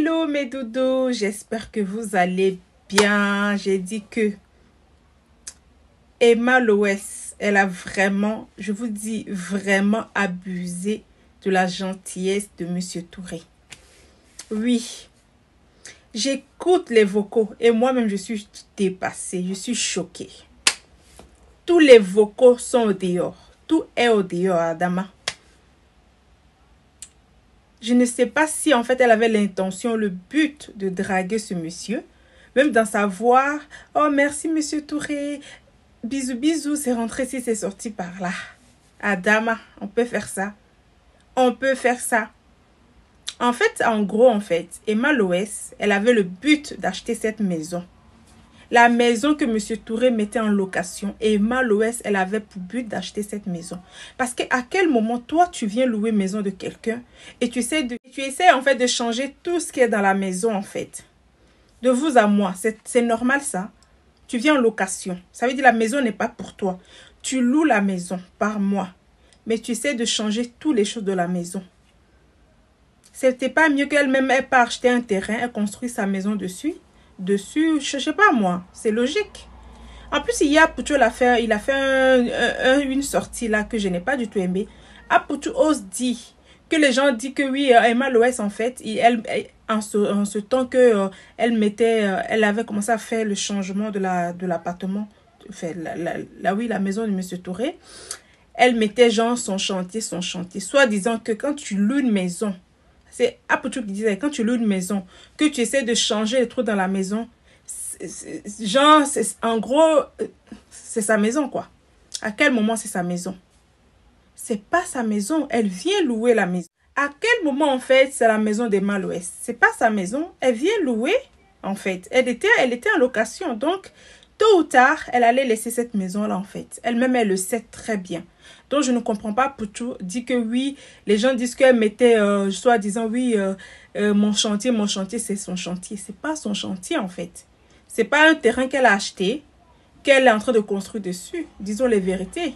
Hello mes doudous, j'espère que vous allez bien. J'ai dit que Emma Loès, elle a vraiment, je vous dis vraiment abusé de la gentillesse de Monsieur Touré. Oui, j'écoute les vocaux et moi-même je suis dépassée, je suis choquée. Tous les vocaux sont au dehors, tout est au dehors, Adama. Je ne sais pas si en fait elle avait l'intention, le but de draguer ce monsieur. Même dans sa voix, oh merci monsieur Touré, bisous bisous, c'est rentré ici, c'est sorti par là. Adama, on peut faire ça. On peut faire ça. En fait, en gros, Emma Loès, elle avait le but d'acheter cette maison. La maison que monsieur Touré mettait en location, Emma Loès, elle avait pour but d'acheter cette maison. Parce qu'à quel moment, toi, tu viens louer maison de quelqu'un et tu essaies en fait de changer tout ce qui est dans la maison en fait. De vous à moi, c'est normal ça. Tu viens en location. Ça veut dire la maison n'est pas pour toi. Tu loues la maison par mois. Mais tu essaies de changer toutes les choses de la maison. C'était pas mieux qu'elle-même ait pas acheté un terrain, elle construit sa maison dessus, je sais pas moi, c'est logique. En plus, il a fait une sortie là que je n'ai pas du tout aimé. Apoutou ose dire que les gens disent que oui, Emma Loès en fait, en ce temps que elle avait commencé à faire le changement de l'appartement, la maison de Monsieur Touré, elle mettait genre son chantier, soit disant que quand tu loues une maison, c'est Apoutou qui disait, quand tu loues une maison, que tu essaies de changer les trucs dans la maison, en gros, c'est sa maison quoi. À quel moment c'est sa maison? C'est pas sa maison, elle vient louer la maison. À quel moment en fait c'est la maison d'Emma Loès? C'est pas sa maison, elle vient louer en fait. Elle était en location, donc tôt ou tard, elle allait laisser cette maison là en fait. Elle-même, elle le sait très bien. Donc je ne comprends pas Poutou dit que oui, les gens disent qu'elle mettait, soi-disant oui, mon chantier c'est son chantier. C'est pas son chantier en fait. C'est pas un terrain qu'elle a acheté, qu'elle est en train de construire dessus. Disons les vérités.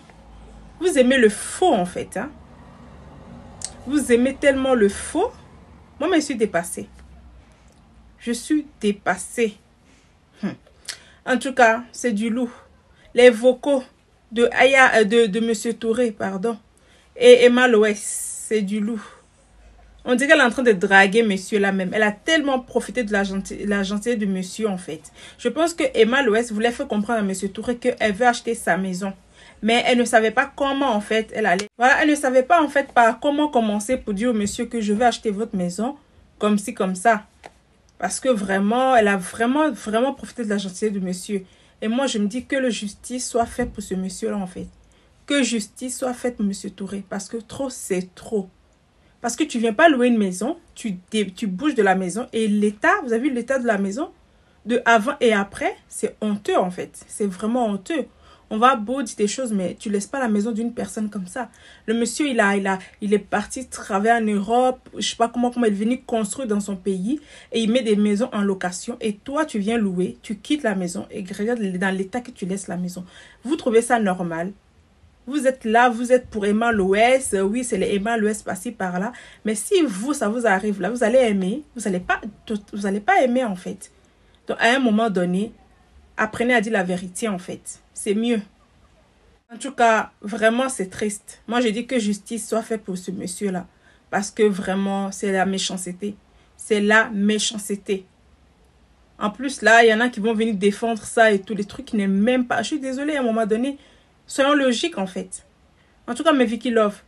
Vous aimez le faux en fait. Hein? Vous aimez tellement le faux. Moi, je suis dépassée. Je suis dépassée. En tout cas, c'est du loup. Les vocaux de Monsieur Touré, pardon, et Emma Loès, c'est du loup. On dirait qu'elle est en train de draguer monsieur là même. Elle a tellement profité de la gentillesse de monsieur en fait. Je pense que Emma Loès voulait faire comprendre à Monsieur Touré qu'elle veut acheter sa maison. Mais elle ne savait pas comment en fait elle allait. Voilà, elle ne savait pas en fait par comment commencer pour dire au monsieur que je vais acheter votre maison. Comme ci, comme ça. Parce que vraiment, elle a vraiment profité de la gentillesse de monsieur. Et moi, je me dis que la justice soit faite pour ce monsieur-là en fait. Que justice soit faite pour monsieur Touré. Parce que trop, c'est trop. Parce que tu viens pas louer une maison. Tu bouges de la maison. Et l'état, vous avez vu l'état de la maison? De avant et après, c'est honteux en fait. C'est vraiment honteux. On va beau dire des choses, mais tu laisses pas la maison d'une personne comme ça. Le monsieur, il est parti travailler en Europe. Je sais pas comment il est venu construire dans son pays. Et il met des maisons en location. Et toi, tu viens louer. Tu quittes la maison. Et regarde dans l'état que tu laisses la maison. Vous trouvez ça normal? Vous êtes là, vous êtes pour Emma Loès. Oui, c'est les Emma Loès passés par là. Mais si ça vous arrive là, vous allez aimer. Vous allez pas aimer en fait. Donc, à un moment donné, apprenez à dire la vérité en fait. C'est mieux. En tout cas, vraiment, c'est triste. Moi, je dis que justice soit faite pour ce monsieur-là. Parce que vraiment, c'est la méchanceté. C'est la méchanceté. En plus, là, il y en a qui vont venir défendre ça et tous les trucs qui n'aiment même pas. Je suis désolée, à un moment donné, soyons logiques en fait. En tout cas, mes Vicky Love,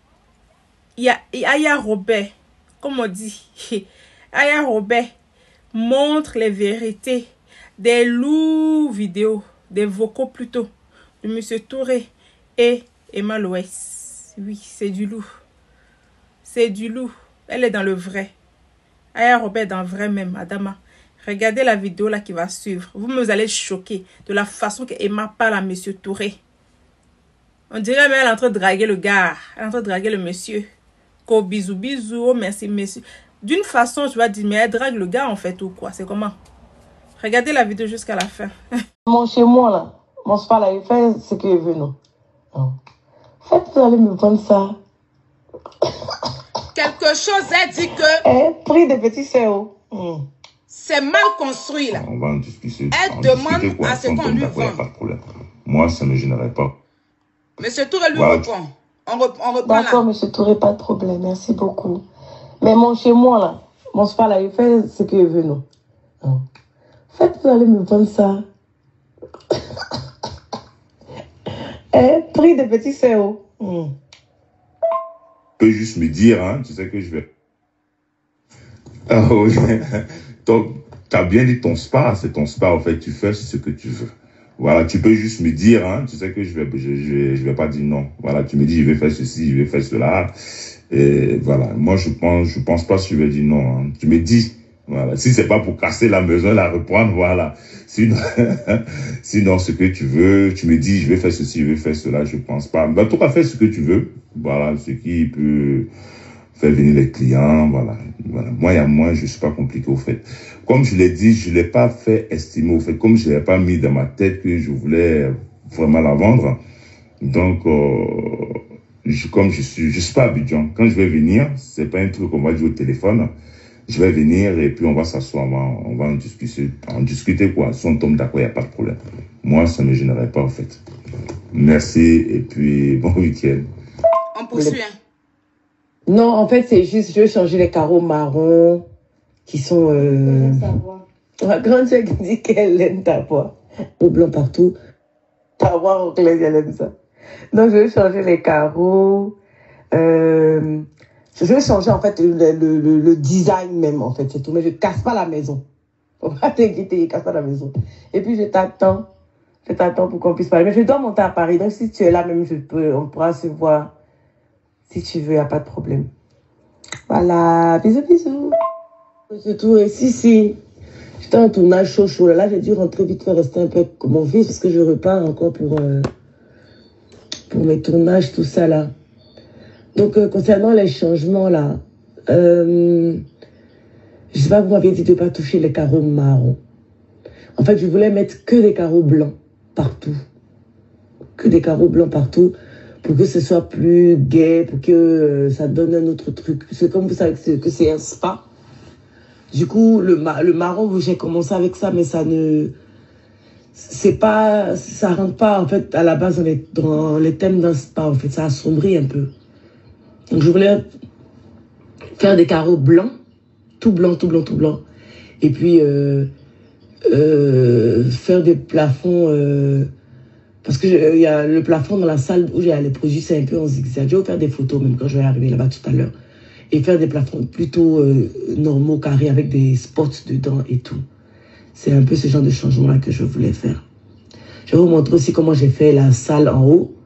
il y a Aya Robert, comme on dit. Aya Robert montre les vérités des loups vidéo, des vocaux plutôt, de Monsieur Touré et Emma Loès. Oui, c'est du loup. C'est du loup. Elle est dans le vrai. Aya Robert est dans le vrai même, Adama. Regardez la vidéo là qui va suivre. Vous allez choquer de la façon que Emma parle à Monsieur Touré. On dirait même elle est en train de draguer le gars. Elle est en train de draguer le monsieur. Qu'au bisous, bisous, oh, merci, monsieur. D'une façon, tu vas dire, mais elle drague le gars en fait ou quoi? C'est comment? Regardez la vidéo jusqu'à la fin. Mon chez moi là, mon spa là, il fait ce qu'il veut, non? Non. Faites, vous allez me prendre ça. Quelque chose a dit que... Eh, prix de petits sœurs. C'est mal construit, là. On va en discuter. Elle demande à ce qu'on lui vende. Pas de problème. Moi, ça ne me gênerait pas. Monsieur Touré lui répond. On reprend là. D'accord, monsieur Touré, pas de problème. Merci beaucoup. Mais chez moi, là, mon spa, là, il fait ce qu'il veut, non. En fait, vous allez me vendre ça. Prix de petit CO. Tu peux juste me dire, hein, tu sais que je vais... Ah oui. Donc, tu as bien dit ton spa, c'est ton spa, en fait, tu fais ce que tu veux. Voilà, tu peux juste me dire, hein, tu sais que je vais pas dire non. Voilà, tu me dis, je vais faire ceci, je vais faire cela. Et voilà, moi, je pense pas que je vais dire non, hein. Tu me dis, voilà, si c'est pas pour casser la maison, la reprendre, voilà. Sinon, sinon, ce que tu veux, tu me dis, je vais faire ceci, je vais faire cela, je pense pas. Mais en tout cas, fais ce que tu veux. Voilà, ce qui peut faire venir les clients, voilà. Moi, je suis pas compliqué au fait. Comme je l'ai dit, je l'ai pas fait estimer au fait. Comme je l'ai pas mis dans ma tête que je voulais vraiment la vendre. Donc, comme je suis pas à Abidjan. Quand je vais venir, c'est pas un truc qu'on va dire au téléphone. Je vais venir et puis on va s'asseoir, on va en discuter quoi. Si on tombe d'accord, il n'y a pas de problème. Moi, ça ne me gênerait pas, en fait. Merci et puis bon week-end. On poursuit. Non, en fait, c'est juste, je veux changer les carreaux marrons qui sont... Ma grande sœur qui dit qu'elle aime ta voix. Au blanc partout. Ta voix anglaise, elle aime ça. Donc, je veux changer les carreaux. Je veux changer, en fait, le design même, en fait, c'est tout. Mais je casse pas la maison. Faut pas t'inquiéter, je casse pas la maison. Et puis, je t'attends pour qu'on puisse parler. Mais je dois monter à Paris. Donc, si tu es là, même, on pourra se voir. Si tu veux, il n'y a pas de problème. Voilà. Bisous, bisous. C'est tout. Et si. J'étais en tournage chaud. Là, j'ai dû rentrer vite fait, rester un peu comme mon fils, parce que je repars encore pour mes tournages, tout ça, là. Donc, concernant les changements, là, je sais pas, vous m'aviez dit de ne pas toucher les carreaux marrons. En fait, je voulais mettre que des carreaux blancs partout. Que des carreaux blancs partout pour que ce soit plus gai, pour que ça donne un autre truc. Parce que comme vous savez que c'est un spa, du coup, le marron, j'ai commencé avec ça, mais ça ne... ça rentre pas, en fait, à la base dans les thèmes d'un spa, en fait, ça assombrit un peu. Donc, je voulais faire des carreaux blancs, tout blanc. Et puis, faire des plafonds, parce que il y a le plafond dans la salle où j'ai les produits, c'est un peu en zigzag. Je vais faire des photos, même quand je vais arriver là-bas tout à l'heure. Et faire des plafonds plutôt normaux, carrés, avec des spots dedans et tout. C'est un peu ce genre de changement-là que je voulais faire. Je vais vous montrer aussi comment j'ai fait la salle en haut,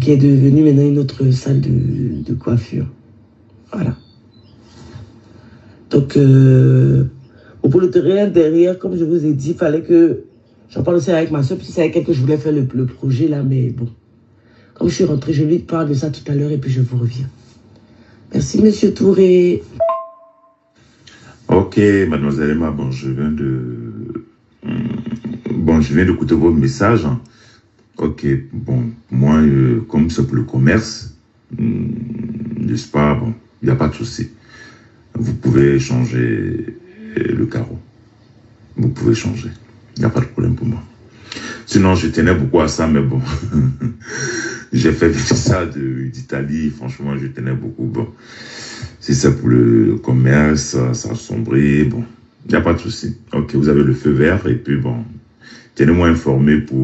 qui est devenue maintenant une autre salle de coiffure. Voilà. Donc, pour le terrain derrière, comme je vous ai dit, il fallait que... J'en parle aussi avec ma soeur, parce que c'est avec elle que je voulais faire le projet là, mais bon. Comme je suis rentrée, je lui parle de ça tout à l'heure et puis je vous reviens. Merci, monsieur Touré. Ok, mademoiselle Emma, bon, je viens d'écouter votre message. Ok, bon, moi, comme c'est pour le commerce, n'est-ce pas, bon, il n'y a pas de souci. Vous pouvez changer le carreau. Vous pouvez changer. Il n'y a pas de problème pour moi. Sinon, je tenais beaucoup à ça, mais bon, j'ai fait ça d'Italie. Franchement, je tenais beaucoup. Bon, si c'est pour le commerce, ça assombrit, bon, il n'y a pas de souci. Ok, vous avez le feu vert et puis bon, tenez-moi informé pour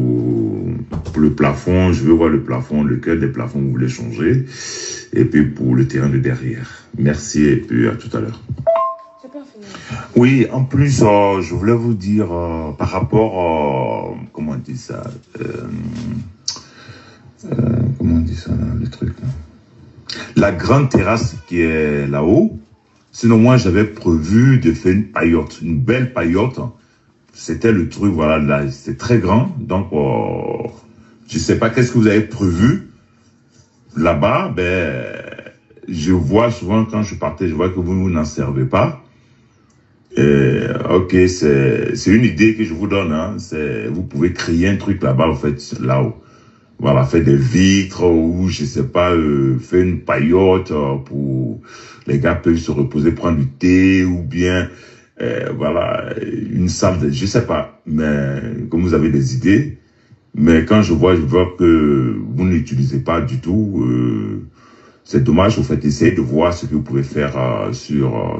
le plafond. Je veux voir le plafond, lequel des plafonds vous voulez changer. Et puis pour le terrain de derrière. Merci et puis à tout à l'heure. Oui, en plus, je voulais vous dire par rapport, comment on dit ça, comment on dit ça, là, le truc là. La grande terrasse qui est là-haut, sinon moi j'avais prévu de faire une paillote, une belle paillote. C'était le truc, voilà, là, c'était très grand, donc je sais pas qu'est-ce que vous avez prévu là-bas. Ben, je vois souvent quand je partais, je vois que vous n'en servez pas. Ok, c'est une idée que je vous donne. Hein. Vous pouvez créer un truc là-bas, en fait, là-haut. Voilà, faire des vitres ou, je sais pas, faire une paillote pour... Les gars peuvent se reposer, prendre du thé ou bien voilà, une salle, je sais pas, mais comme vous avez des idées, mais quand je vois que vous n'utilisez pas du tout, c'est dommage. Vous faites essayer de voir ce que vous pouvez faire sur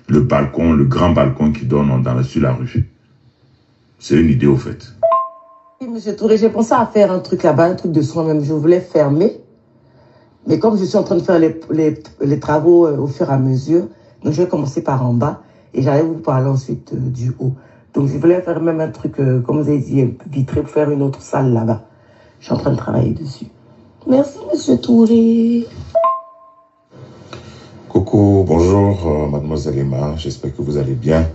le balcon, le grand balcon qui donne sur la rue. C'est une idée au fait. Oui, Monsieur Touré, j'ai pensé à faire un truc là-bas, un truc de soin même. Je voulais fermer, mais comme je suis en train de faire les travaux au fur et à mesure, donc je vais commencer par en bas et j'allais vous parler ensuite du haut. Donc je voulais faire même un truc, comme vous avez dit, vitré pour faire une autre salle là-bas. Je suis en train de travailler dessus. Merci, Monsieur Touré. Coucou, bonjour, mademoiselle Emma, j'espère que vous allez bien.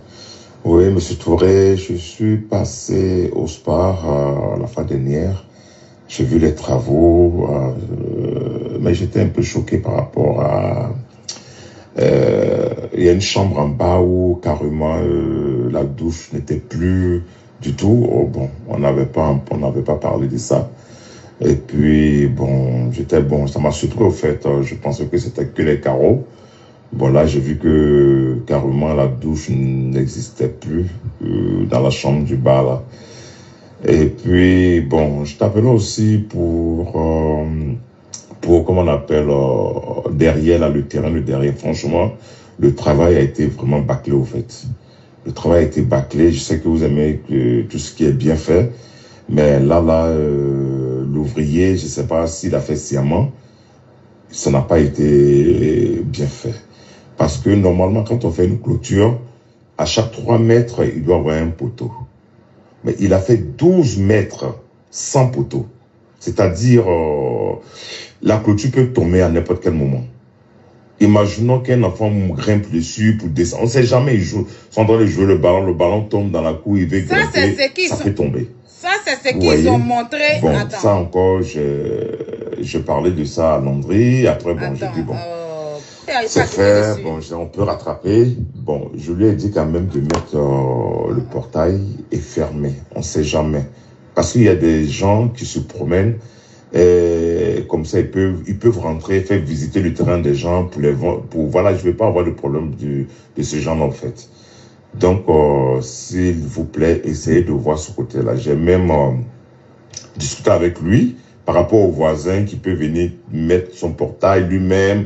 Oui, Monsieur Touré, je suis passé au spa la fois dernière. J'ai vu les travaux, mais j'étais un peu choqué par rapport à... il y a une chambre en bas où carrément la douche n'était plus du tout. Oh, bon, on n'avait pas parlé de ça. Et puis, bon, ça m'a surpris au fait. Je pensais que c'était que les carreaux. Bon, là, j'ai vu que carrément la douche n'existait plus dans la chambre du bas, là. Et puis, bon, je t'appelais aussi pour comment on appelle, derrière, là, le terrain de derrière. Franchement, le travail a été vraiment bâclé, au fait. Le travail a été bâclé. Je sais que vous aimez tout ce qui est bien fait. Mais là, l'ouvrier, je sais pas s'il a fait sciemment. Ça n'a pas été bien fait. Parce que normalement, quand on fait une clôture, à chaque 3 mètres, il doit avoir un poteau. Mais il a fait 12 mètres sans poteau. C'est-à-dire, la clôture peut tomber à n'importe quel moment. Imaginons qu'un enfant grimpe dessus pour descendre. On ne sait jamais, ils sont en train de jouer le ballon tombe dans la cour, il veut grimper, ça peut tomber. Ça, c'est ce qu'ils ont montré. Bon, Attends. ça encore, je parlais de ça à Landry. Après, bon, j'ai dit, bon, c'est fait, bon, on peut rattraper. Bon, je lui ai dit quand même de mettre le portail est fermé. On ne sait jamais. Parce qu'il y a des gens qui se promènent et comme ça, ils peuvent rentrer, faire visiter le terrain des gens voilà, je ne vais pas avoir de problème de ce genre en fait. Donc, s'il vous plaît, essayez de voir ce côté-là. J'ai même discuté avec lui par rapport au voisin qui peut venir mettre son portail lui-même,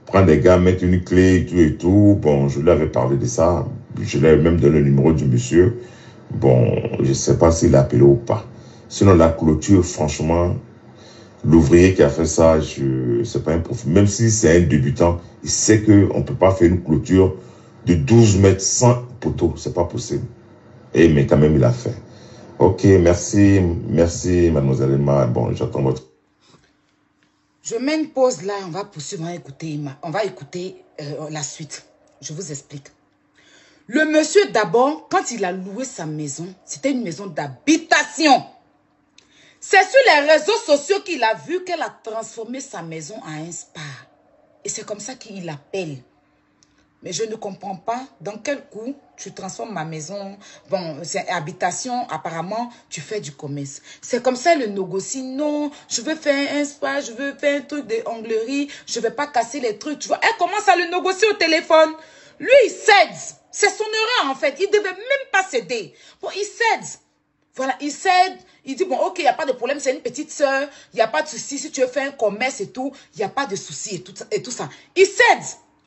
prendre des gars, mettre une clé et tout et tout. Bon, je lui avais parlé de ça. Je lui ai même donné le numéro du monsieur. Bon, je ne sais pas s'il a appelé ou pas. Sinon, la clôture, franchement, l'ouvrier qui a fait ça, c'est pas un profil. Même si c'est un débutant, il sait qu'on ne peut pas faire une clôture de 12 mètres sans poteau. C'est pas possible. Mais quand même, il a fait. Ok, merci, mademoiselle Emma. Bon, j'attends votre... Je mets une pause là, on va poursuivre, on va écouter la suite. Je vous explique. Le monsieur d'abord, quand il a loué sa maison, c'était une maison d'habitation. C'est sur les réseaux sociaux qu'il a vu qu'elle a transformé sa maison en un spa. Et c'est comme ça qu'il appelle. Mais je ne comprends pas dans quel coup tu transformes ma maison. Bon, c'est habitation, apparemment, tu fais du commerce. C'est comme ça le négocie. Non, je veux faire un spa, je veux faire un truc d'onglerie, je ne vais pas casser les trucs. Tu vois, elle commence à le négocier au téléphone. Lui, il cède. C'est son erreur, en fait. Il ne devait même pas céder. Bon, il cède. Voilà, il cède. Il dit, bon, ok, il n'y a pas de problème, c'est une petite soeur. Il n'y a pas de souci. Si tu veux faire un commerce et tout, il n'y a pas de souci et tout ça. Il cède.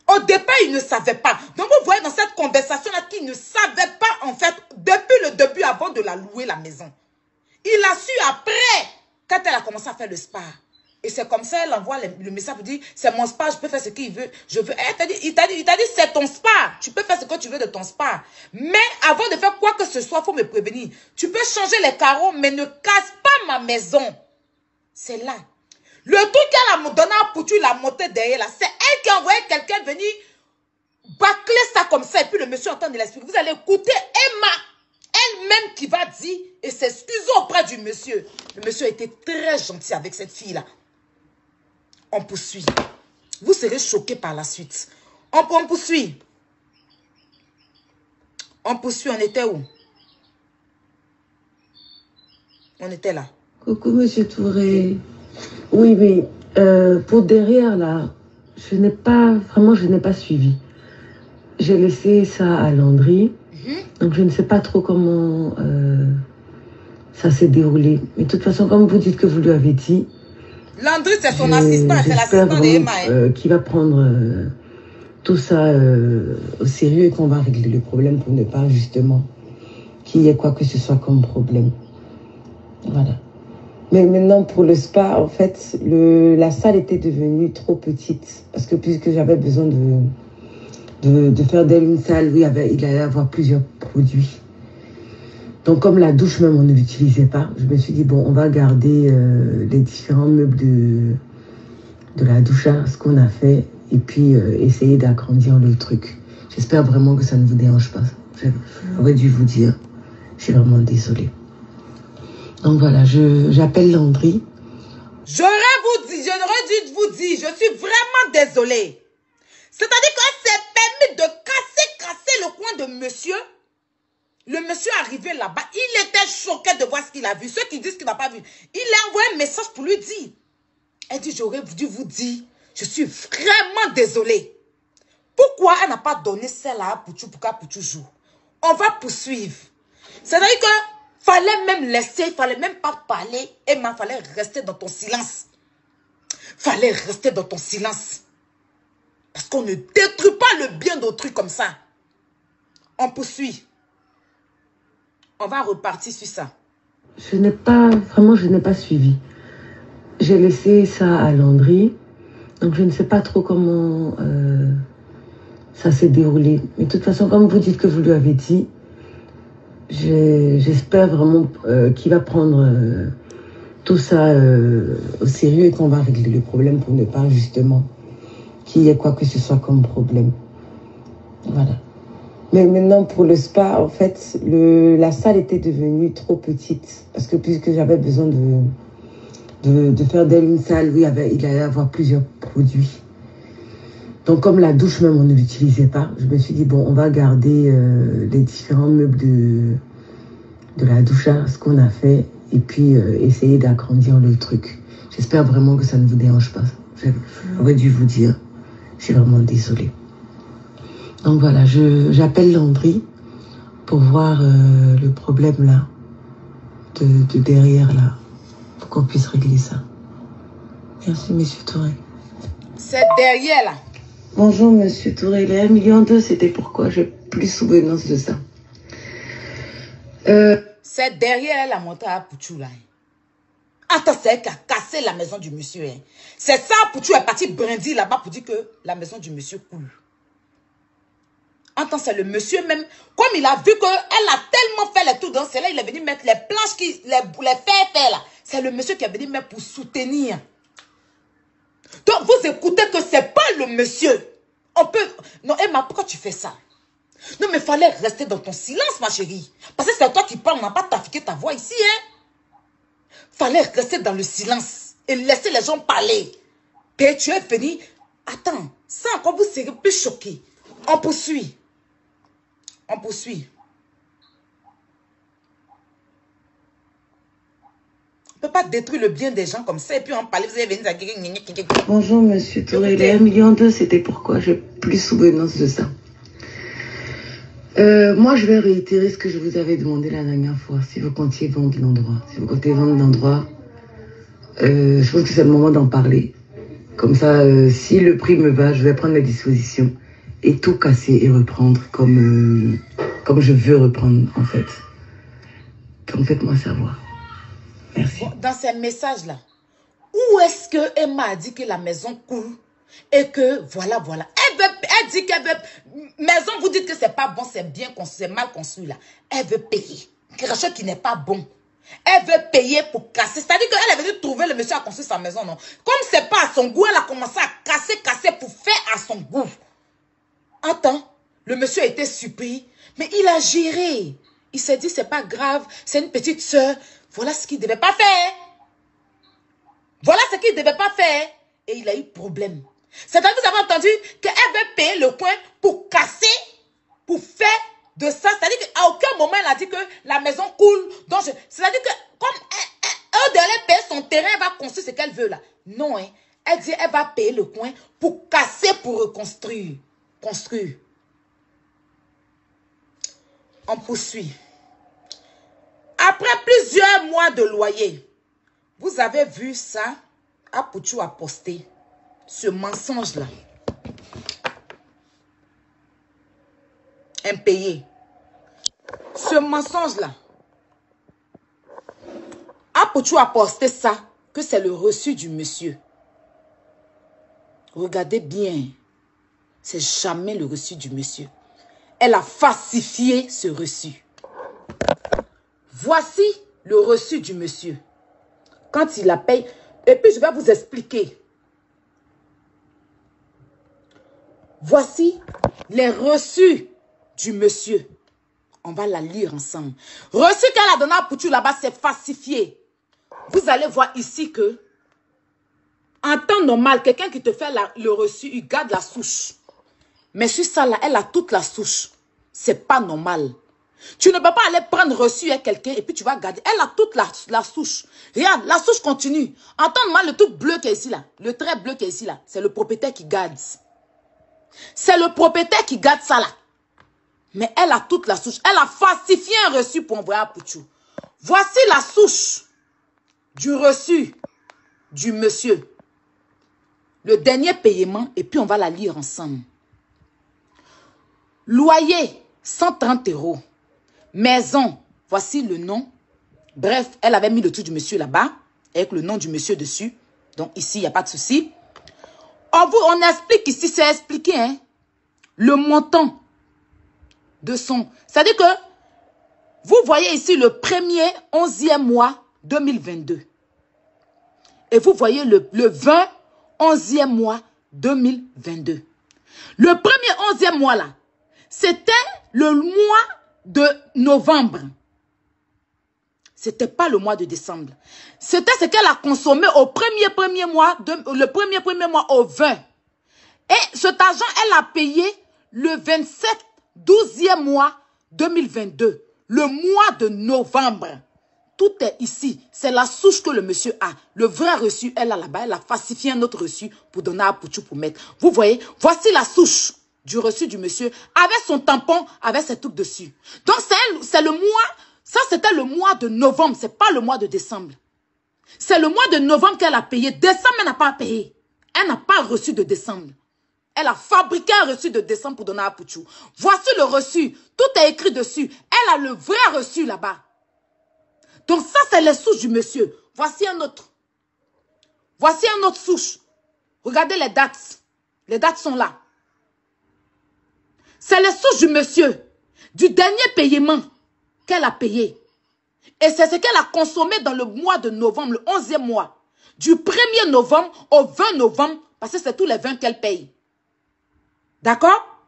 Au départ, il ne savait pas. Donc, vous voyez dans cette conversation-là qu'il ne savait pas, en fait, depuis le début, avant de la louer, la maison. Il a su après, quand elle a commencé à faire le spa. Et c'est comme ça, elle envoie le message pour dire, c'est mon spa, je peux faire ce qu'il veut. Il t'a dit, c'est ton spa. Tu peux faire ce que tu veux de ton spa. Mais avant de faire quoi que ce soit, il faut me prévenir. Tu peux changer les carreaux, mais ne casse pas ma maison. C'est là. Le truc qu'elle a donné pour tu la montée derrière là, c'est elle qui a envoyé quelqu'un venir bâcler ça comme ça. Et puis le monsieur entend de l'expliquer. Vous allez écouter Emma, elle-même qui va dire et s'excuser auprès du monsieur. Le monsieur a été très gentil avec cette fille-là. On poursuit. Vous serez choqués par la suite. On poursuit. On poursuit, on était où? On était là. Coucou, Monsieur Touré. Oui, mais pour derrière, là, je n'ai pas suivi. J'ai laissé ça à Landry. Donc je ne sais pas trop comment ça s'est déroulé. Mais de toute façon, comme vous dites que vous lui avez dit, Landry, c'est son assistant, c'est l'assistant d'Emma. Qu'il va prendre tout ça au sérieux et qu'on va régler le problème pour ne pas justement qu'il y ait quoi que ce soit comme problème. Voilà. Mais maintenant, pour le spa, en fait, la salle était devenue trop petite. Parce que puisque j'avais besoin de faire d'elle une salle où il allait avoir plusieurs produits. Donc, comme la douche même, on ne l'utilisait pas, je me suis dit, bon, on va garder les différents meubles de la douche, ce qu'on a fait, et puis essayer d'agrandir le truc. J'espère vraiment que ça ne vous dérange pas. J'aurais dû vous dire. Je suis vraiment désolée. Donc voilà, j'appelle Landry. J'aurais dû vous dire, je suis vraiment désolée. C'est-à-dire qu'elle s'est permis de casser le coin de monsieur. Le monsieur est arrivé là-bas, il était choqué de voir ce qu'il a vu. Ceux qui disent qu'il n'a pas vu, il a envoyé un message pour lui dire. Elle dit, j'aurais dû vous dire, je suis vraiment désolée. Pourquoi elle n'a pas donné celle-là à Pouchou pour qu'elle Pouchou joue? On va poursuivre. C'est-à-dire que fallait même laisser, il fallait même pas parler. Emma, fallait rester dans ton silence. Fallait rester dans ton silence. Parce qu'on ne détruit pas le bien d'autrui comme ça. On poursuit. On va repartir sur ça. Je n'ai pas suivi. J'ai laissé ça à Landry. Donc je ne sais pas trop comment ça s'est déroulé. Mais de toute façon, comme vous dites que vous lui avez dit, j'espère vraiment qu'il va prendre tout ça au sérieux et qu'on va régler le problème pour ne pas justement qu'il y ait quoi que ce soit comme problème. Voilà. Mais maintenant, pour le spa, en fait, la salle était devenue trop petite. Parce que puisque j'avais besoin de faire d'elle une salle où il allait avoir plusieurs produits. Donc, comme la douche même, on ne l'utilisait pas, je me suis dit, bon, on va garder les différents meubles de la douche, ce qu'on a fait, et puis essayer d'agrandir le truc. J'espère vraiment que ça ne vous dérange pas. J'aurais dû vous dire. Je suis vraiment désolée. Donc voilà, j'appelle Landry pour voir le problème là, de derrière là, pour qu'on puisse régler ça. Merci, monsieur Touré. C'est derrière là. Bonjour, monsieur Touré. Les 1,2 million, c'était pourquoi j'ai plus souvenance de ça. C'est derrière la montée à Pouchou là. Attends, c'est elle qui a cassé la maison du monsieur. Hein. C'est ça, Pouchou est parti brandir là-bas pour dire que la maison du monsieur coule. Attends, c'est le monsieur même, comme il a vu qu'elle a tellement fait les tours dans celle-là, il est venu mettre les planches, les fers là. C'est le monsieur qui est venu mettre pour soutenir. Donc, vous écoutez que c'est pas le monsieur. On peut... Non, Emma, pourquoi tu fais ça? Non, mais il fallait rester dans ton silence, ma chérie. Parce que c'est toi qui parles, on n'a pas trafiqué ta voix ici, hein. Fallait rester dans le silence et laisser les gens parler. Puis tu es venu... Attends, ça encore vous serez plus choqué. On poursuit. On poursuit. On ne peut pas détruire le bien des gens comme ça et puis on parle, vous allez venir à... Bonjour, monsieur Touré. Les 1,2 million, c'était pourquoi j'ai plus souvenance de ça. Moi, je vais réitérer ce que je vous avais demandé la dernière fois. Si vous comptiez vendre l'endroit. Si vous comptez vendre l'endroit, je pense que c'est le moment d'en parler. Comme ça, si le prix me va, je vais prendre mes dispositions et tout casser et reprendre comme je veux reprendre, en fait. Donc, faites-moi savoir. Merci. Dans ces messages-là, où est-ce que Emma a dit que la maison coule et que voilà. Elle dit qu'elle veut... Maison, vous dites que c'est pas bon, c'est bien construit, c'est mal construit là. Elle veut payer. Quelque chose qui n'est pas bon. Elle veut payer pour casser. C'est-à-dire qu'elle est venue trouver le monsieur à construire sa maison, non? Comme c'est pas à son goût, elle a commencé à casser pour faire à son goût. Attends, le monsieur a été surpris, mais il a géré. Il s'est dit, c'est pas grave, c'est une petite soeur. Voilà ce qu'il ne devait pas faire. Voilà ce qu'il ne devait pas faire. Et il a eu problème. C'est-à-dire que vous avez entendu qu'elle veut payer le coin pour casser, pour faire de ça. C'est-à-dire qu'à aucun moment, elle a dit que la maison coule. C'est-à-dire que comme elle devait payer son terrain, elle va construire ce qu'elle veut là. Non, hein. Elle dit qu'elle va payer le coin pour casser, pour reconstruire. Construire. On poursuit. Après plusieurs mois de loyer, vous avez vu ça, Apouchou a posté ce mensonge-là. Impayé. Ce mensonge-là. Apouchou a posté ça, que c'est le reçu du monsieur. Regardez bien. C'est jamais le reçu du monsieur. Elle a falsifié ce reçu. Voici le reçu du monsieur. Quand il la paye, et puis je vais vous expliquer. Voici les reçus du monsieur. On va la lire ensemble. Reçu qu'elle a donné à Pouchou là-bas, c'est falsifié. Vous allez voir ici que, en temps normal, quelqu'un qui te fait le reçu, il garde la souche. Mais sur ça là, elle a toute la souche. C'est pas normal. Tu ne peux pas aller prendre reçu à quelqu'un et puis tu vas garder. Elle a toute la souche. Regarde, la souche continue. En temps normal, le truc bleu qui est ici là, le trait bleu qui est ici là, c'est le propriétaire qui garde. C'est le propriétaire qui garde ça là. Mais elle a toute la souche. Elle a falsifié un reçu pour envoyer à Pouchou. Voici la souche du reçu du monsieur. Le dernier paiement et puis on va la lire ensemble. Loyer, 130 €. Maison, voici le nom. Bref, elle avait mis le truc du monsieur là-bas, avec le nom du monsieur dessus. Donc ici, il n'y a pas de souci. On explique ici, c'est expliqué, hein, le montant de son... C'est-à-dire que, vous voyez ici le premier 11e mois 2022. Et vous voyez le 20 11e mois 2022. Le premier 11e mois là, c'était le mois de novembre. C'était pas le mois de décembre. C'était ce qu'elle a consommé au premier mois, le premier mois au 20. Et cet argent, elle a payé le 27 12e mois 2022. Le mois de novembre. Tout est ici. C'est la souche que le monsieur a. Le vrai reçu, elle a là-bas. Elle a falsifié un autre reçu pour donner à Pouchou pour mettre. Vous voyez, voici la souche du reçu du monsieur, avec son tampon, avec ses trucs dessus. Donc, c'est le mois, ça c'était le mois de novembre, c'est pas le mois de décembre. C'est le mois de novembre qu'elle a payé. Décembre, elle n'a pas payé. Elle n'a pas reçu de décembre. Elle a fabriqué un reçu de décembre pour donner à Pouchou. Voici le reçu. Tout est écrit dessus. Elle a le vrai reçu là-bas. Donc ça, c'est les souches du monsieur. Voici un autre. Voici un autre souche. Regardez les dates. Les dates sont là. C'est les souches du monsieur, du dernier paiement qu'elle a payé. Et c'est ce qu'elle a consommé dans le mois de novembre, le 11e mois. Du 1er novembre au 20 novembre, parce que c'est tous les 20 qu'elle paye. D'accord?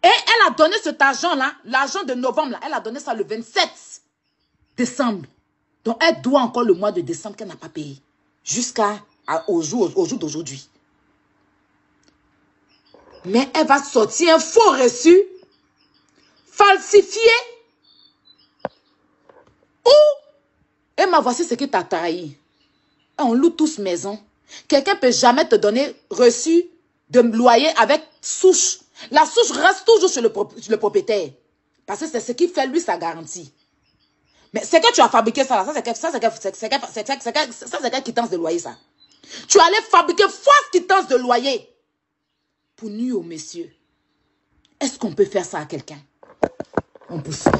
Et elle a donné cet argent-là, l'argent de novembre, là, elle a donné ça le 27 décembre. Donc elle doit encore le mois de décembre qu'elle n'a pas payé. Jusqu'au jour d'aujourd'hui. Mais elle va sortir un faux reçu, falsifié, ou, et ma voici ce qui t'a trahi. On loue tous maison. Quelqu'un ne peut jamais te donner reçu de loyer avec souche. La souche reste toujours sur le propriétaire. Parce que c'est ce qui fait lui sa garantie. Mais c'est que tu as fabriqué ça, c'est quelle quittance de loyer ça. Tu allais fabriquer fausse quittance de loyer. Pour nuire au monsieur. Est-ce qu'on peut faire ça à quelqu'un? On peut ça.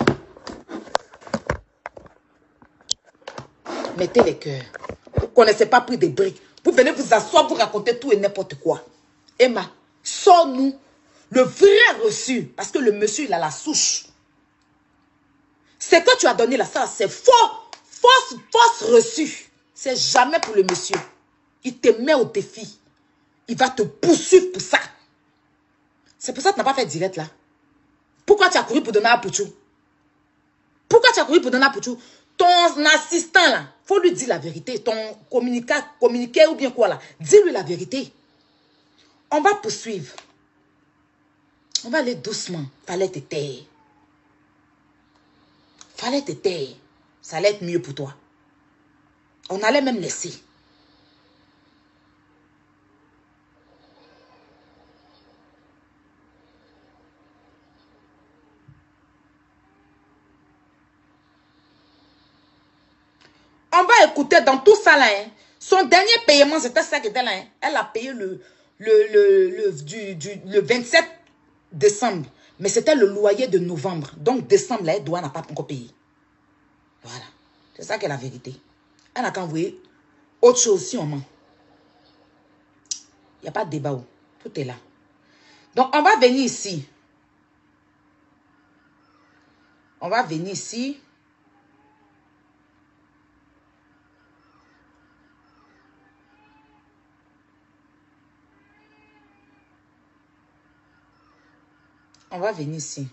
Mettez les cœurs. Vous ne connaissez pas pris des briques. Vous venez vous asseoir pour raconter tout et n'importe quoi. Emma, sors-nous le vrai reçu. Parce que le monsieur, il a la souche. Ce que tu as donné là, ça, c'est faux. Fausse reçu. C'est jamais pour le monsieur. Il te met au défi. Il va te poursuivre pour ça. C'est pour ça que tu n'as pas fait direct là. Pourquoi tu as couru pour donner à Pouchou? Pourquoi tu as couru pour donner à Pouchou? Ton assistant là, il faut lui dire la vérité. Ton communiqué ou bien quoi là. Dis-lui la vérité. On va poursuivre. On va aller doucement. Fallait te taire. Fallait te taire. Ça allait être mieux pour toi. On allait même laisser. écoutez, dans tout ça là, hein, son dernier paiement, c'était ça qui était là. Hein. Elle a payé le 27 décembre. Mais c'était le loyer de novembre. Donc, décembre, là, elle n'a pas encore payé. Voilà. C'est ça qui est la vérité. Elle n'a qu'à envoyer autre chose aussi, on ment. Il n'y a pas de débat. Tout est là. Donc, on va venir ici. On va venir ici. On va venir ici.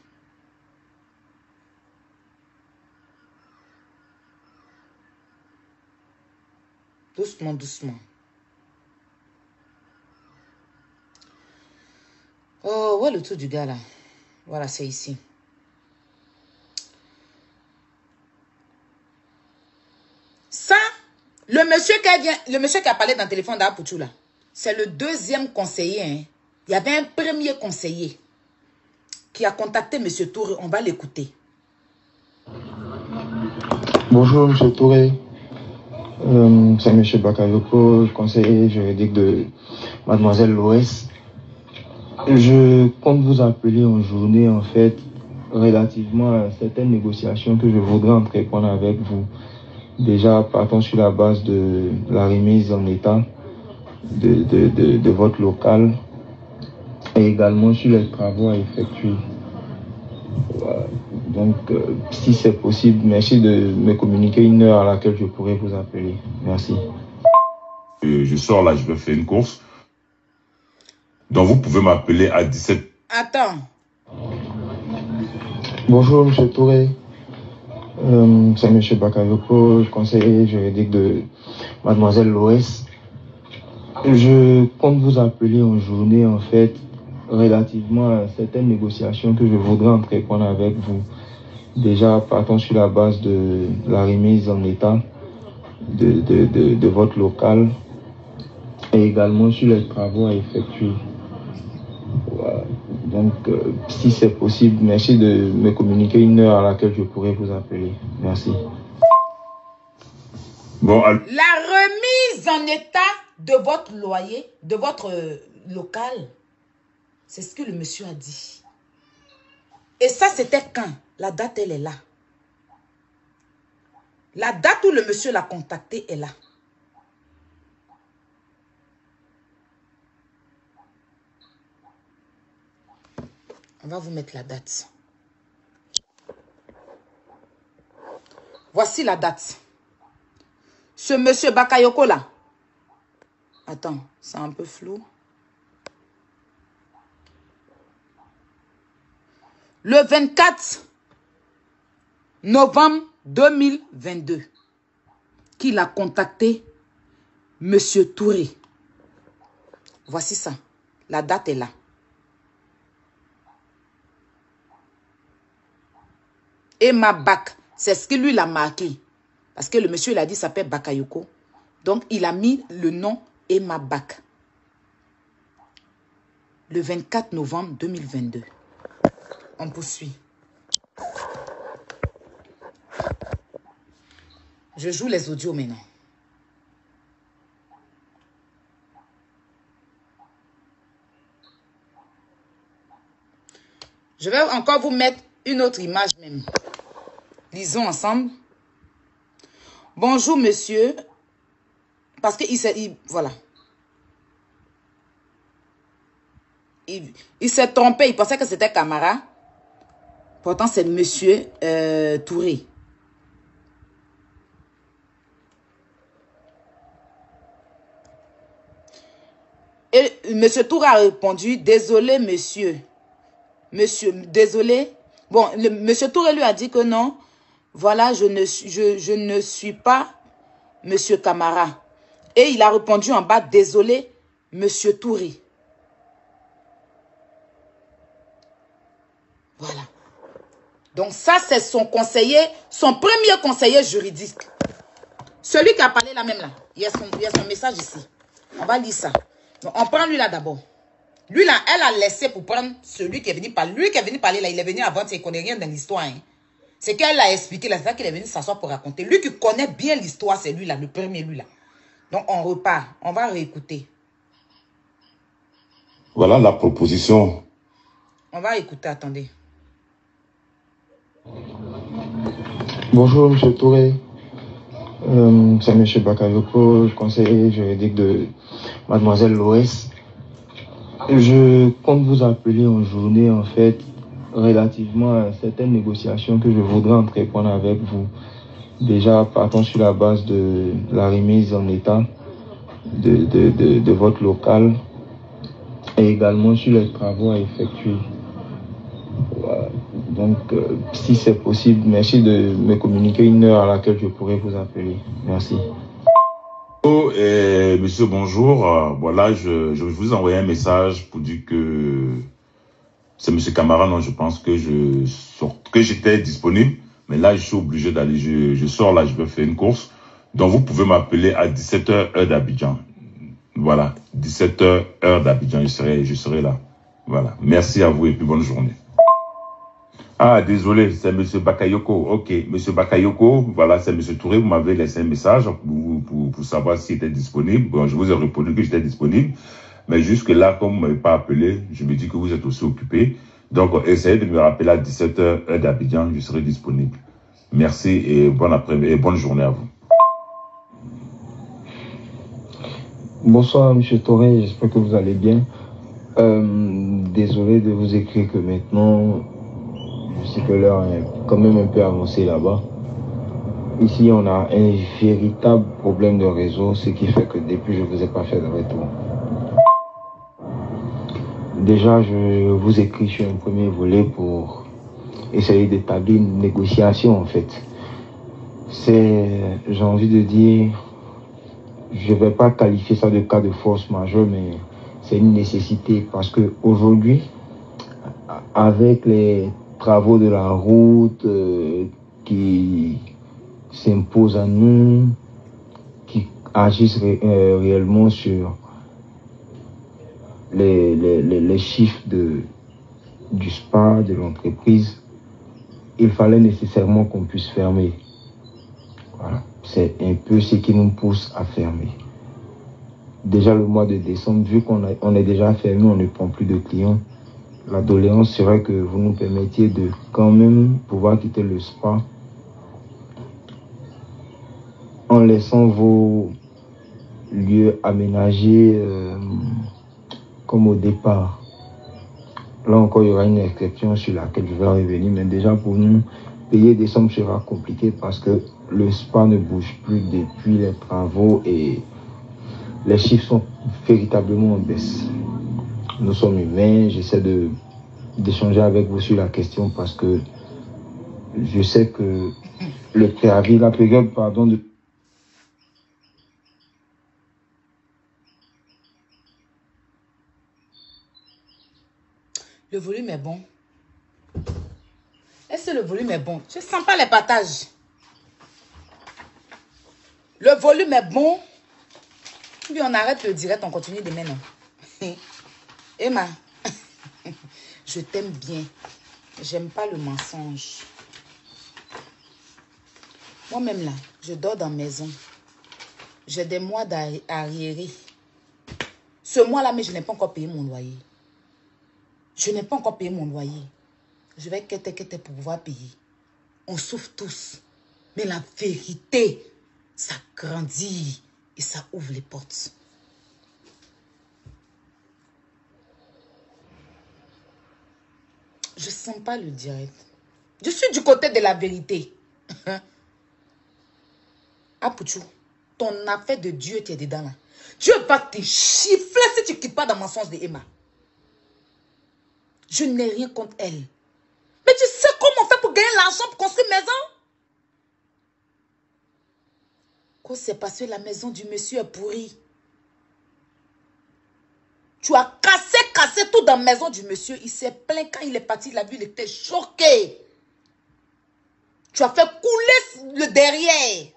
Doucement, doucement. Oh, où est le truc du gars là? Voilà, c'est ici. Ça, le monsieur qui a parlé dans le téléphone d'Apouchou là, c'est le deuxième conseiller. Hein. Il y avait un premier conseiller qui a contacté M. Touré. On va l'écouter. Bonjour M. Touré. C'est M. Bakayoko, conseiller juridique de Mademoiselle Loès. Je compte vous appeler en journée, en fait, relativement à certaines négociations que je voudrais entreprendre avec vous. Déjà, partons sur la base de la remise en état de votre local et également sur les travaux à effectuer. Voilà. Donc, si c'est possible, merci de me communiquer une heure à laquelle je pourrai vous appeler. Merci. Je sors là, je vais faire une course. Donc, vous pouvez m'appeler à 17. Attends. Bonjour, M. Touré. C'est M. Bakayoko, conseiller juridique de Mademoiselle Loès. Je compte vous appeler en journée, en fait, relativement à certaines négociations que je voudrais entreprendre avec vous. Déjà, partons sur la base de la remise en état de votre local et également sur les travaux à effectuer. Voilà. Donc, si c'est possible, merci de me communiquer une heure à laquelle je pourrai vous appeler. Merci. Bon, la remise en état de votre loyer, de votre local, c'est ce que le monsieur a dit. Et ça, c'était quand? La date, elle est là. La date où le monsieur l'a contacté est là. On va vous mettre la date. Voici la date. Ce monsieur Bakayoko là. Attends, c'est un peu flou. Le 24 novembre 2022, qu'il a contacté monsieur Touré. Voici ça. La date est là. Et ma bac, c'est ce que lui l'a marqué. Parce que le monsieur, il a dit, ça s'appelle Bakayoko. Donc, il a mis le nom Emma Bac. Le 24 novembre 2022. On poursuit. Je joue les audios maintenant. Je vais encore vous mettre une autre image même. Lisons ensemble. Bonjour, monsieur. Parce que voilà. Il s'est trompé. Il pensait que c'était Camara. Pourtant, c'est monsieur Touré. Et monsieur Touré a répondu, désolé, monsieur. Monsieur, désolé. Bon, monsieur Touré lui a dit que non. Voilà, je ne suis pas monsieur Camara. Et il a répondu en bas, désolé, monsieur Touré. Voilà. Donc ça, c'est son conseiller, son premier conseiller juridique. Celui qui a parlé là même là. Il y a son message ici. On va lire ça. Donc, on prend lui là d'abord. Lui là, elle a laissé pour prendre celui qui est venu parler. Lui qui est venu parler là, il est venu avant, il ne connaît rien dans l'histoire. Hein. C'est qu'elle a expliqué, là, c'est ça qu'il est venu s'asseoir pour raconter. Lui qui connaît bien l'histoire, c'est lui là, le premier lui là. Donc on repart, on va réécouter. Voilà la proposition. On va écouter, attendez. Bonjour, M. Touré. C'est M. Bakayoko, conseiller juridique de Mademoiselle Loès. Je compte vous appeler en journée, en fait, relativement à certaines négociations que je voudrais entreprendre avec vous. Déjà, partons sur la base de la remise en état de votre local et également sur les travaux à effectuer. Voilà. Donc, si c'est possible, merci de me communiquer une heure à laquelle je pourrai vous appeler. Merci. Monsieur, bonjour. Voilà, je vous envoie un message pour dire que c'est monsieur Camara, non, je pense que j'étais disponible. Mais là, je suis obligé d'aller, je sors là, je vais faire une course. Donc, vous pouvez m'appeler à 17h, heure d'Abidjan. Voilà, 17h, heure d'Abidjan, je serai là. Voilà, merci à vous et puis bonne journée. Ah, désolé, c'est monsieur Bakayoko. Ok, monsieur Bakayoko, voilà, c'est monsieur Touré, vous m'avez laissé un message pour savoir s'il était disponible. Bon, je vous ai répondu que j'étais disponible. Mais jusque-là, comme vous ne m'avez pas appelé, je me dis que vous êtes aussi occupé. Donc, essayez de me rappeler à 17h, heure d'Abidjan, je serai disponible. Merci et bon après-midi et bonne journée à vous. Bonsoir, M. Touré, j'espère que vous allez bien. Désolé de vous écrire que maintenant, je sais que l'heure est quand même un peu avancée là-bas. Ici, on a un véritable problème de réseau, ce qui fait que depuis, je ne vous ai pas fait de retour. Déjà, je vous écris sur un premier volet pour essayer d'établir une négociation, en fait. J'ai envie de dire, je ne vais pas qualifier ça de cas de force majeure, mais c'est une nécessité parce que aujourd'hui, avec les travaux de la route qui s'imposent à nous, qui agissent réellement sur les chiffres du SPA, de l'entreprise, il fallait nécessairement qu'on puisse fermer. Voilà. C'est un peu ce qui nous pousse à fermer. Déjà le mois de décembre, vu qu'on est déjà fermé, on ne prend plus de clients. La doléance serait que vous nous permettiez de quand même pouvoir quitter le SPA en laissant vos lieux aménagés comme au départ. Là encore, il y aura une exception sur laquelle je vais revenir, mais déjà pour nous, payer décembre sera compliqué parce que le SPA ne bouge plus depuis les travaux et les chiffres sont véritablement en baisse. Nous sommes humains, j'essaie d'échanger avec vous sur la question parce que je sais que le préavis, la période, pardon, de... Le volume est bon. Est-ce que le volume est bon? Je ne sens pas les partages. Le volume est bon. Puis on arrête le direct, on continue demain. Non? Emma, je t'aime bien. J'aime pas le mensonge. Moi-même là, je dors dans la maison. J'ai des mois d'arriérés. Ce mois-là, mais je n'ai pas encore payé mon loyer. Je n'ai pas encore payé mon loyer. Je vais quêter pour pouvoir payer. On souffre tous. Mais la vérité, ça grandit et ça ouvre les portes. Je ne sens pas le direct. Je suis du côté de la vérité. Apouchou, ton affaire de Dieu, tu es dedans là. Dieu va te chiffler si tu ne quittes pas dans mon sens de Emma. Je n'ai rien contre elle. Mais tu sais comment on fait pour gagner l'argent pour construire une maison? Quand c'est parce que la maison du monsieur est pourrie. Tu as cassé tout dans la maison du monsieur. Il s'est plaint quand il est parti. Il a vu, il était choqué. Tu as fait couler le derrière.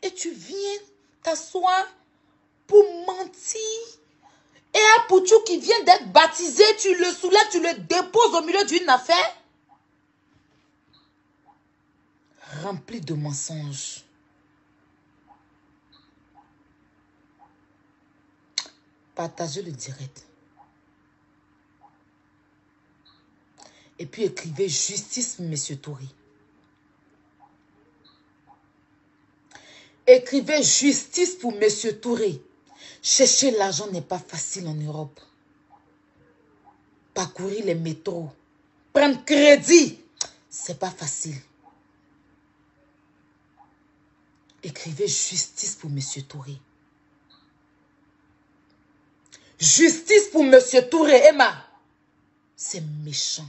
Et tu viens t'asseoir pour mentir. Et un Pouchou qui vient d'être baptisé, tu le soulèves, tu le déposes au milieu d'une affaire. rempli de mensonges. Partagez le direct. Et puis écrivez justice pour M. Touré. Écrivez justice pour M. Touré. Chercher l'argent n'est pas facile en Europe. Parcourir les métros. Prendre crédit. C'est pas facile. Écrivez justice pour M. Touré. Justice pour M. Touré, Emma. C'est méchant.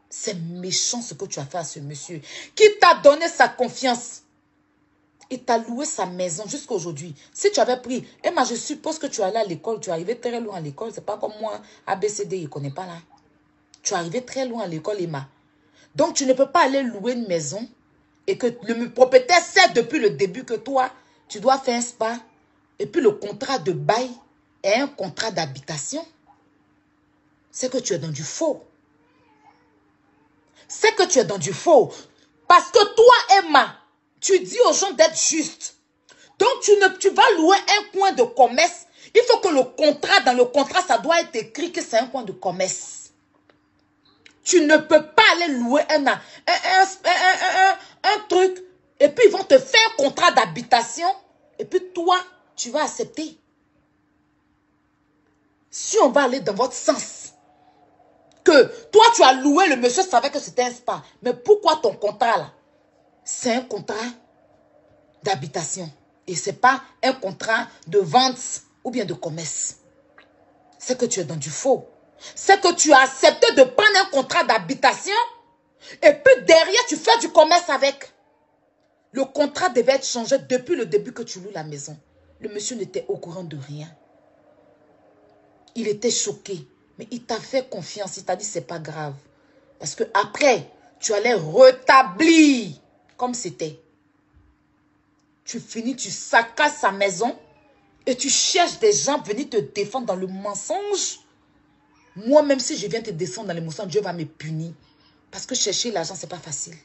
C'est méchant ce que tu as fait à ce monsieur. Qui t'a donné sa confiance. Il t'a loué sa maison jusqu'à aujourd'hui. Si tu avais pris... Emma, je suppose que tu es allé à l'école. Tu es arrivé très loin à l'école. C'est pas comme moi. ABCD, il ne connaît pas là. Tu es arrivé très loin à l'école, Emma. Donc, tu ne peux pas aller louer une maison et que le propriétaire sait depuis le début que toi, tu dois faire un spa. Et puis, le contrat de bail est un contrat d'habitation. C'est que tu es dans du faux. C'est que tu es dans du faux. Parce que toi, Emma, tu dis aux gens d'être juste. Donc, tu vas louer un coin de commerce. Il faut que dans le contrat, ça doit être écrit que c'est un coin de commerce. Tu ne peux pas aller louer un truc. Et puis, ils vont te faire un contrat d'habitation. Et puis, toi, tu vas accepter. Si on va aller dans votre sens, que toi, tu as loué, le monsieur savait que c'était un spa. Mais pourquoi ton contrat, là, c'est un contrat d'habitation. Et ce n'est pas un contrat de vente ou bien de commerce. C'est que tu es dans du faux. C'est que tu as accepté de prendre un contrat d'habitation et puis derrière, tu fais du commerce avec. Le contrat devait être changé depuis le début que tu loues la maison. Le monsieur n'était au courant de rien. Il était choqué. Mais il t'a fait confiance. Il t'a dit, c'est pas grave. Parce que après, tu allais rétablir comme c'était. Tu finis, tu saccasses sa maison et tu cherches des gens venir te défendre dans le mensonge. Moi, même si je viens te descendre dans le mensonge, Dieu va me punir. Parce que chercher l'argent, c'est pas facile.